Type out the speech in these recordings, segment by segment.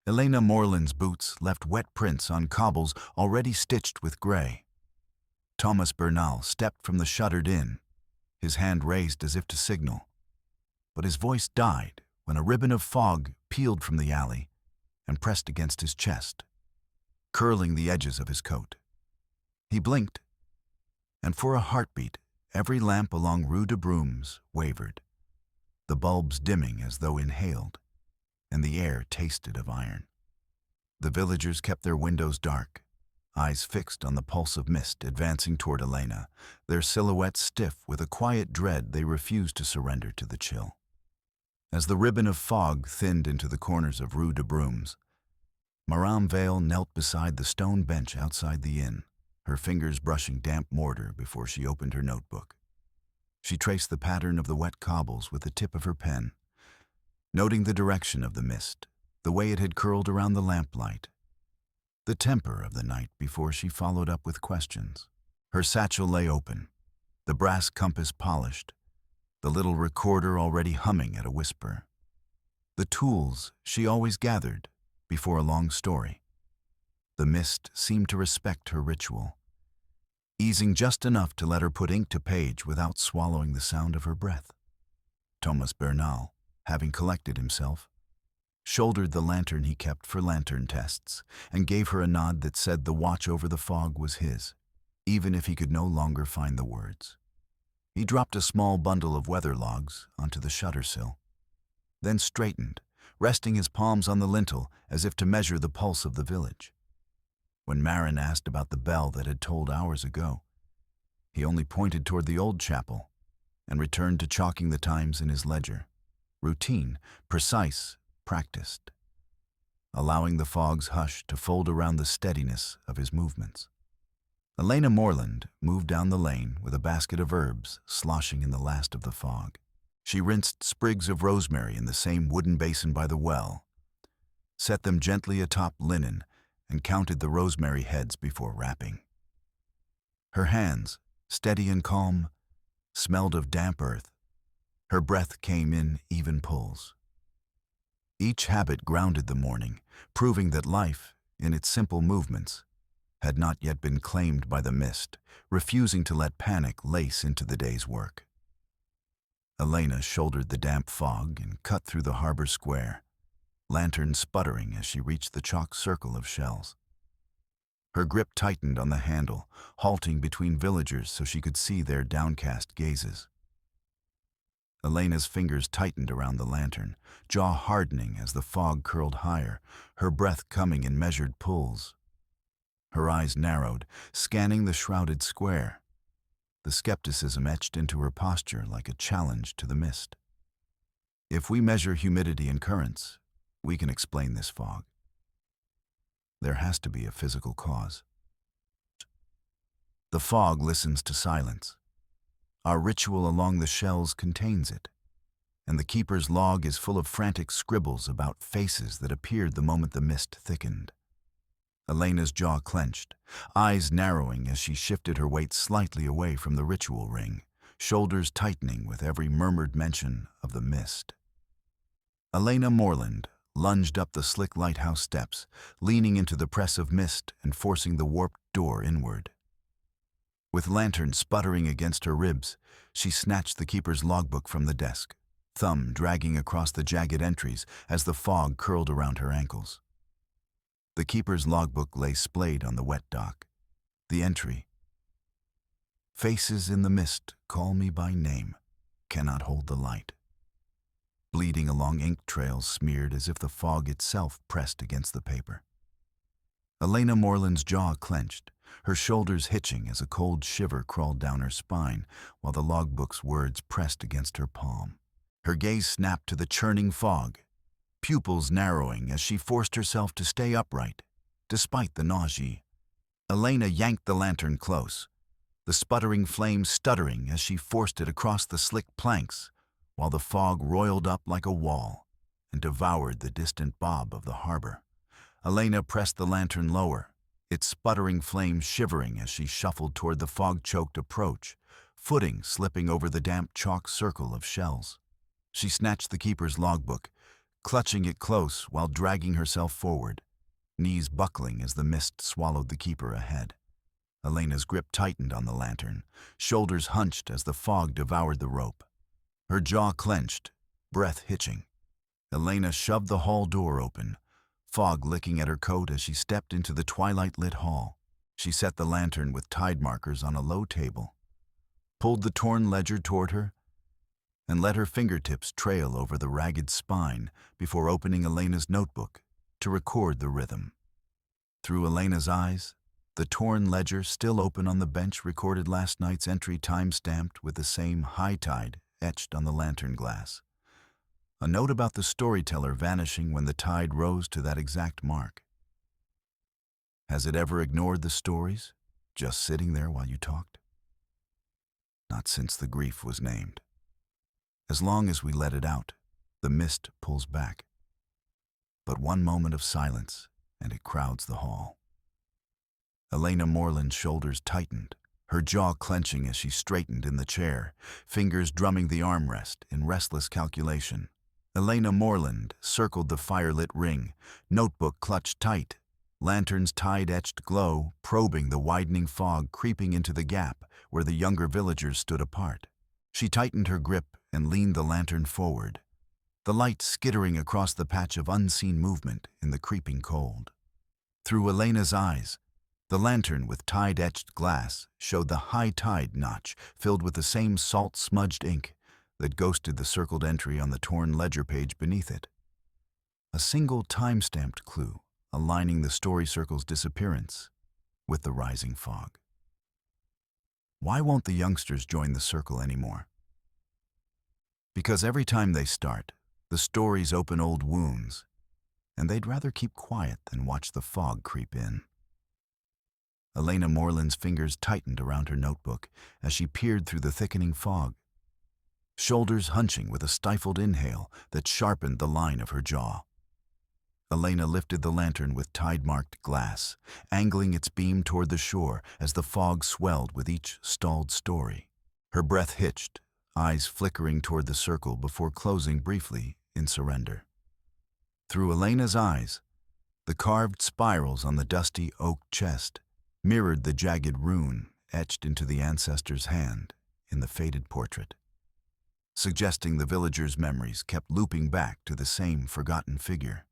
Elena Moreland's boots left wet prints on cobbles already stitched with gray. Thomas Bernal stepped from the shuttered inn, his hand raised as if to signal. But his voice died when a ribbon of fog peeled from the alley and pressed against his chest, curling the edges of his coat. He blinked, and for a heartbeat, every lamp along Rue de Brooms wavered, the bulbs dimming as though inhaled, and the air tasted of iron. The villagers kept their windows dark, eyes fixed on the pulse of mist advancing toward Elena, their silhouettes stiff with a quiet dread they refused to surrender to the chill. As the ribbon of fog thinned into the corners of Rue de Brooms, Madame Vale knelt beside the stone bench outside the inn, her fingers brushing damp mortar before she opened her notebook. She traced the pattern of the wet cobbles with the tip of her pen, noting the direction of the mist, the way it had curled around the lamplight, the temper of the night before she followed up with questions. Her satchel lay open, the brass compass polished, the little recorder already humming at a whisper. The tools she always gathered before a long story. The mist seemed to respect her ritual, easing just enough to let her put ink to page without swallowing the sound of her breath. Thomas Bernal, having collected himself, shouldered the lantern he kept for lantern tests and gave her a nod that said the watch over the fog was his, even if he could no longer find the words. He dropped a small bundle of weather logs onto the shutter-sill, then straightened, resting his palms on the lintel as if to measure the pulse of the village. When Marin asked about the bell that had tolled hours ago, he only pointed toward the old chapel and returned to chalking the times in his ledger. Routine, precise, practiced, allowing the fog's hush to fold around the steadiness of his movements. Elena Moreland moved down the lane with a basket of herbs sloshing in the last of the fog. She rinsed sprigs of rosemary in the same wooden basin by the well, set them gently atop linen, and counted the rosemary heads before wrapping. Her hands, steady and calm, smelled of damp earth. Her breath came in even pulls. Each habit grounded the morning, proving that life, in its simple movements, had not yet been claimed by the mist, refusing to let panic lace into the day's work. Elena shouldered the damp fog and cut through the harbor square, lantern sputtering as she reached the chalk circle of shells. Her grip tightened on the handle, halting between villagers so she could see their downcast gazes. Elena's fingers tightened around the lantern, jaw hardening as the fog curled higher, her breath coming in measured pulls. Her eyes narrowed, scanning the shrouded square, the skepticism etched into her posture like a challenge to the mist. If we measure humidity and currents, we can explain this fog. There has to be a physical cause. The fog listens to silence. Our ritual along the shells contains it, and the keeper's log is full of frantic scribbles about faces that appeared the moment the mist thickened. Elena's jaw clenched, eyes narrowing as she shifted her weight slightly away from the ritual ring, shoulders tightening with every murmured mention of the mist. Elena Moreland lunged up the slick lighthouse steps, leaning into the press of mist and forcing the warped door inward. With lantern sputtering against her ribs, she snatched the keeper's logbook from the desk, thumb dragging across the jagged entries as the fog curled around her ankles. The keeper's logbook lay splayed on the wet dock. The entry: "Faces in the mist call me by name, cannot hold the light." Bleeding along ink trails smeared as if the fog itself pressed against the paper. Elena Moreland's jaw clenched, her shoulders hitching as a cold shiver crawled down her spine while the logbook's words pressed against her palm. Her gaze snapped to the churning fog, pupils narrowing as she forced herself to stay upright, despite the nausea. Elena yanked the lantern close, the sputtering flame stuttering as she forced it across the slick planks, while the fog roiled up like a wall and devoured the distant bob of the harbor. Elena pressed the lantern lower, its sputtering flame shivering as she shuffled toward the fog-choked approach, footing slipping over the damp chalk circle of shells. She snatched the keeper's logbook, clutching it close while dragging herself forward, knees buckling as the mist swallowed the keeper ahead. Elena's grip tightened on the lantern, shoulders hunched as the fog devoured the rope. Her jaw clenched, breath hitching. Elena shoved the hall door open, fog licking at her coat as she stepped into the twilight-lit hall. She set the lantern with tide markers on a low table, pulled the torn ledger toward her, and let her fingertips trail over the ragged spine before opening Elena's notebook to record the rhythm. Through Elena's eyes, the torn ledger still open on the bench recorded last night's entry, time-stamped with the same high tide etched on the lantern glass. A note about the storyteller vanishing when the tide rose to that exact mark. Has it ever ignored the stories, just sitting there while you talked? Not since the grief was named. As long as we let it out, the mist pulls back. But one moment of silence, and it crowds the hall. Elena Moreland's shoulders tightened, her jaw clenching as she straightened in the chair, fingers drumming the armrest in restless calculation. Elena Moreland circled the firelit ring, notebook clutched tight, lantern's tide-etched glow probing the widening fog creeping into the gap where the younger villagers stood apart. She tightened her grip and leaned the lantern forward, the light skittering across the patch of unseen movement in the creeping cold. Through Elena's eyes, the lantern with tide-etched glass showed the high tide notch filled with the same salt-smudged ink that ghosted the circled entry on the torn ledger page beneath it. A single time-stamped clue aligning the story circle's disappearance with the rising fog. Why won't the youngsters join the circle anymore? Because every time they start, the stories open old wounds, and they'd rather keep quiet than watch the fog creep in. Elena Moreland's fingers tightened around her notebook as she peered through the thickening fog, shoulders hunching with a stifled inhale that sharpened the line of her jaw. Elena lifted the lantern with tide-marked glass, angling its beam toward the shore as the fog swelled with each stalled story. Her breath hitched, eyes flickering toward the circle before closing briefly in surrender. Through Elena's eyes, the carved spirals on the dusty oak chest mirrored the jagged rune etched into the ancestor's hand in the faded portrait, suggesting the villagers' memories kept looping back to the same forgotten figure.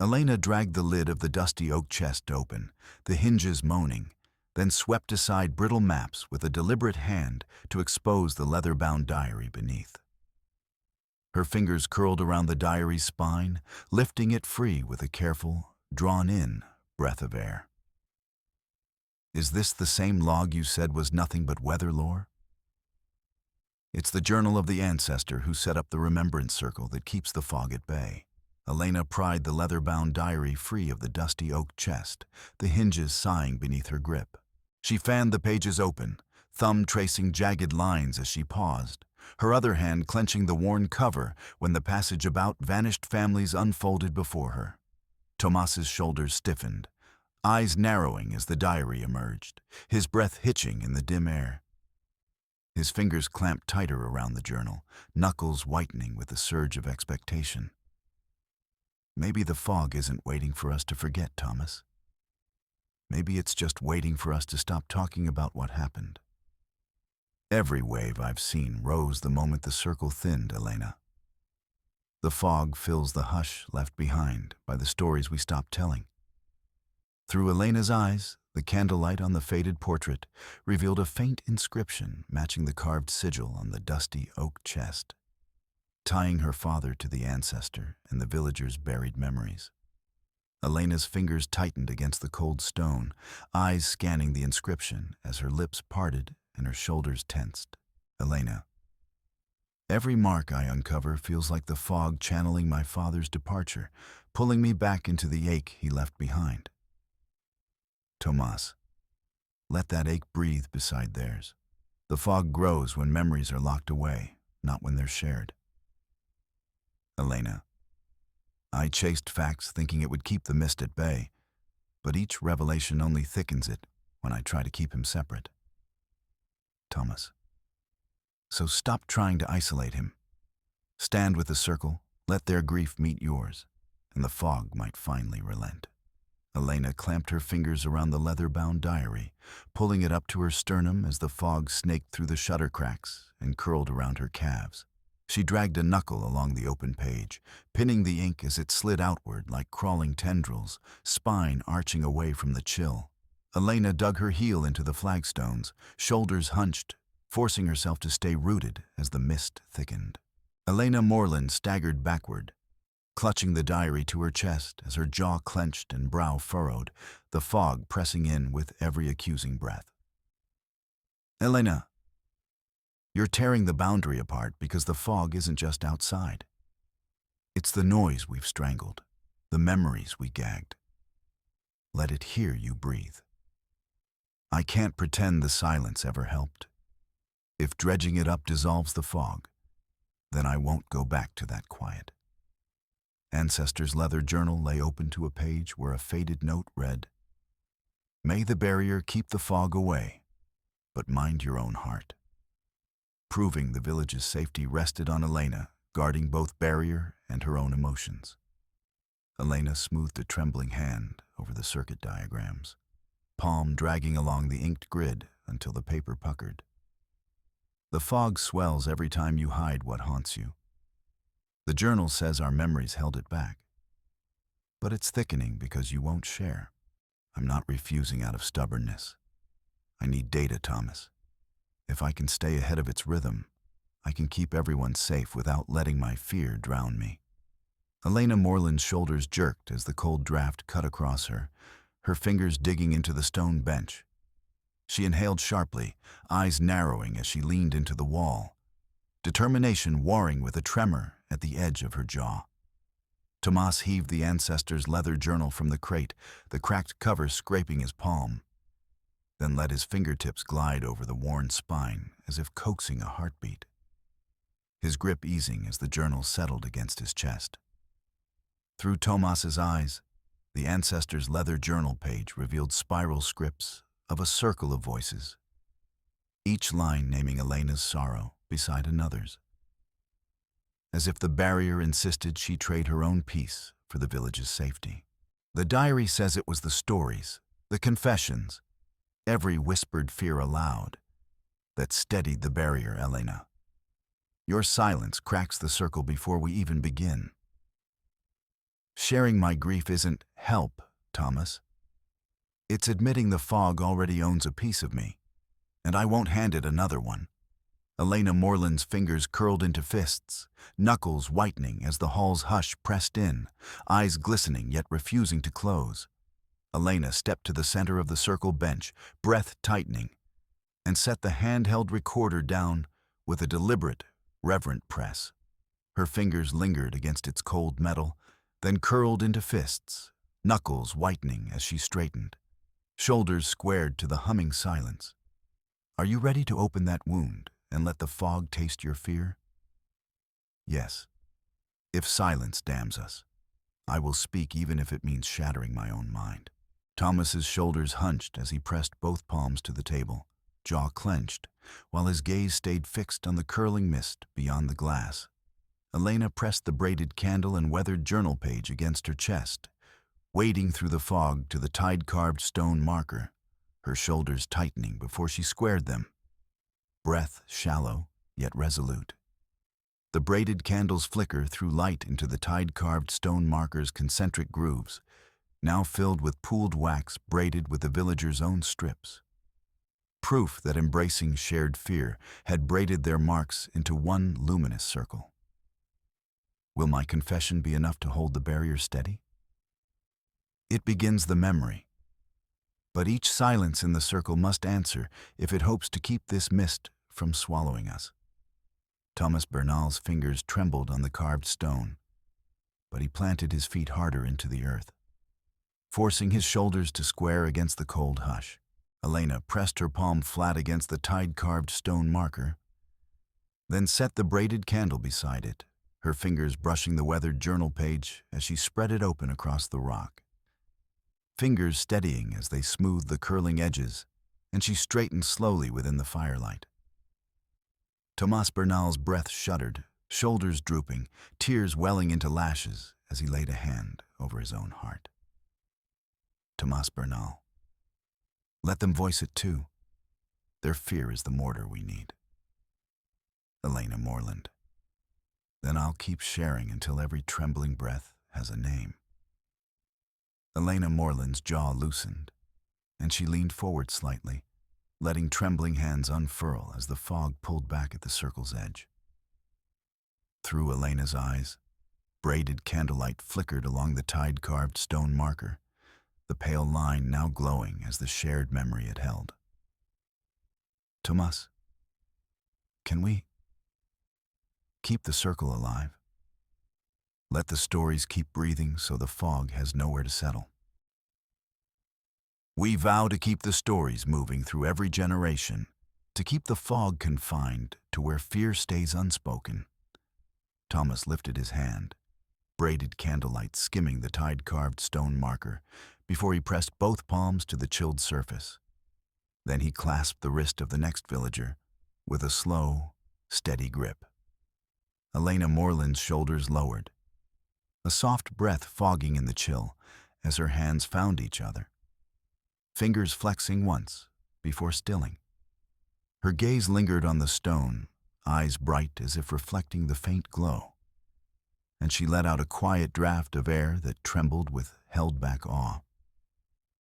Elena dragged the lid of the dusty oak chest open, the hinges moaning, then swept aside brittle maps with a deliberate hand to expose the leather-bound diary beneath. Her fingers curled around the diary's spine, lifting it free with a careful, drawn-in breath of air. Is this the same log you said was nothing but weather lore? It's the journal of the ancestor who set up the remembrance circle that keeps the fog at bay. Elena pried the leather-bound diary free of the dusty oak chest, the hinges sighing beneath her grip. She fanned the pages open, thumb tracing jagged lines as she paused, her other hand clenching the worn cover when the passage about vanished families unfolded before her. Tomas's shoulders stiffened, eyes narrowing as the diary emerged, his breath hitching in the dim air. His fingers clamped tighter around the journal, knuckles whitening with a surge of expectation. Maybe the fog isn't waiting for us to forget, Thomas. Maybe it's just waiting for us to stop talking about what happened. Every wave I've seen rose the moment the circle thinned, Elena. The fog fills the hush left behind by the stories we stopped telling. Through Elena's eyes, the candlelight on the faded portrait revealed a faint inscription matching the carved sigil on the dusty oak chest, tying her father to the ancestor and the villagers' buried memories. Elena's fingers tightened against the cold stone, eyes scanning the inscription as her lips parted and her shoulders tensed. Elena, every mark I uncover feels like the fog channeling my father's departure, pulling me back into the ache he left behind. Tomas, let that ache breathe beside theirs. The fog grows when memories are locked away, not when they're shared. Elena, I chased facts thinking it would keep the mist at bay, but each revelation only thickens it when I try to keep him separate. Thomas, so stop trying to isolate him. Stand with the circle, Let their grief meet yours, and the fog might finally relent. Elena clamped her fingers around the leather-bound diary, pulling it up to her sternum as the fog snaked through the shutter cracks and curled around her calves. She dragged a knuckle along the open page, pinning the ink as it slid outward like crawling tendrils, spine arching away from the chill. Elena dug her heel into the flagstones, shoulders hunched, forcing herself to stay rooted as the mist thickened. Elena Moreland staggered backward, clutching the diary to her chest as her jaw clenched and brow furrowed, the fog pressing in with every accusing breath. Elena, you're tearing the boundary apart because the fog isn't just outside. It's the noise we've strangled, the memories we gagged. Let it hear you breathe. I can't pretend the silence ever helped. If dredging it up dissolves the fog, then I won't go back to that quiet. Ancestors' leather journal lay open to a page where a faded note read, "May the barrier keep the fog away, but mind your own heart." Proving the village's safety rested on Elena, guarding both barrier and her own emotions. Elena smoothed a trembling hand over the circuit diagrams, palm dragging along the inked grid until the paper puckered. The fog swells every time you hide what haunts you. The journal says our memories held it back. But it's thickening because you won't share. I'm not refusing out of stubbornness. I need data, Thomas. If I can stay ahead of its rhythm, I can keep everyone safe without letting my fear drown me. Elena Moreland's shoulders jerked as the cold draft cut across her, her fingers digging into the stone bench. She inhaled sharply, eyes narrowing as she leaned into the wall, determination warring with a tremor at the edge of her jaw. Tomas heaved the ancestor's leather journal from the crate, the cracked cover scraping his palm, then let his fingertips glide over the worn spine as if coaxing a heartbeat. His grip easing as the journal settled against his chest. Through Tomas's eyes, the ancestor's leather journal page revealed spiral scripts of a circle of voices, each line naming Elena's sorrow beside another's, as if the barrier insisted she trade her own peace for the village's safety. The diary says it was the stories, the confessions, every whispered fear aloud, that steadied the barrier, Elena. Your silence cracks the circle before we even begin. Sharing my grief isn't help, Thomas. It's admitting the fog already owns a piece of me, and I won't hand it another one. Elena Moreland's fingers curled into fists, knuckles whitening as the hall's hush pressed in, eyes glistening yet refusing to close. Elena stepped to the center of the circle bench, breath tightening, and set the handheld recorder down with a deliberate, reverent press. Her fingers lingered against its cold metal, then curled into fists, knuckles whitening as she straightened, shoulders squared to the humming silence. Are you ready to open that wound and let the fog taste your fear? Yes. If silence damns us, I will speak even if it means shattering my own mind. Thomas's shoulders hunched as he pressed both palms to the table, jaw clenched, while his gaze stayed fixed on the curling mist beyond the glass. Elena pressed the braided candle and weathered journal page against her chest, wading through the fog to the tide-carved stone marker, her shoulders tightening before she squared them, breath shallow yet resolute. The braided candle's flicker threw light into the tide-carved stone marker's concentric grooves, now filled with pooled wax braided with the villager's own strips. Proof that embracing shared fear had braided their marks into one luminous circle. Will my confession be enough to hold the barrier steady? It begins the memory, but each silence in the circle must answer if it hopes to keep this mist from swallowing us. Thomas Bernal's fingers trembled on the carved stone, but he planted his feet harder into the earth, forcing his shoulders to square against the cold hush. Elena pressed her palm flat against the tide-carved stone marker, then set the braided candle beside it, her fingers brushing the weathered journal page as she spread it open across the rock. Fingers steadying as they smoothed the curling edges, and she straightened slowly within the firelight. Tomas Bernal's breath shuddered, shoulders drooping, tears welling into lashes as he laid a hand over his own heart. Tomas Bernal. Let them voice it too. Their fear is the mortar we need. Elena Moreland. Then I'll keep sharing until every trembling breath has a name. Elena Moreland's jaw loosened, and she leaned forward slightly, letting trembling hands unfurl as the fog pulled back at the circle's edge. Through Elena's eyes, braided candlelight flickered along the tide-carved stone marker, the pale line now glowing as the shared memory it held. Tomas, can we keep the circle alive? Let the stories keep breathing so the fog has nowhere to settle. We vow to keep the stories moving through every generation, to keep the fog confined to where fear stays unspoken. Thomas lifted his hand, braided candlelight skimming the tide-carved stone marker, before he pressed both palms to the chilled surface. Then he clasped the wrist of the next villager with a slow, steady grip. Elena Moreland's shoulders lowered, a soft breath fogging in the chill as her hands found each other, fingers flexing once before stilling. Her gaze lingered on the stone, eyes bright as if reflecting the faint glow, and she let out a quiet draft of air that trembled with held-back awe.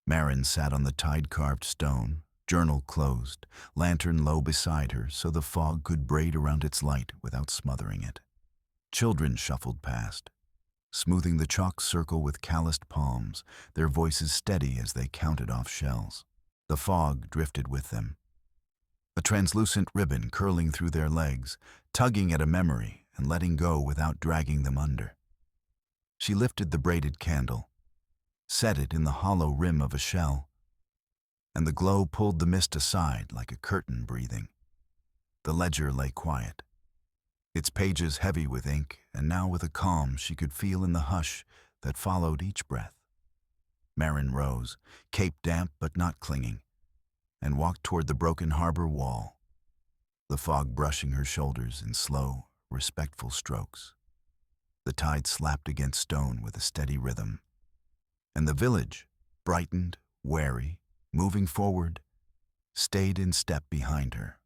Marin sat on the tide-carved stone, journal closed, lantern low beside her so the fog could braid around its light without smothering it. Children shuffled past, smoothing the chalk circle with calloused palms, their voices steady as they counted off shells. The fog drifted with them, a translucent ribbon curling through their legs, tugging at a memory and letting go without dragging them under. She lifted the braided candle, set it in the hollow rim of a shell, and the glow pulled the mist aside like a curtain breathing. The ledger lay quiet, its pages heavy with ink, and now with a calm she could feel in the hush that followed each breath. Marin rose, cape damp but not clinging, and walked toward the broken harbor wall, the fog brushing her shoulders in slow, respectful strokes. The tide slapped against stone with a steady rhythm, and the village, brightened, wary, moving forward, stayed in step behind her.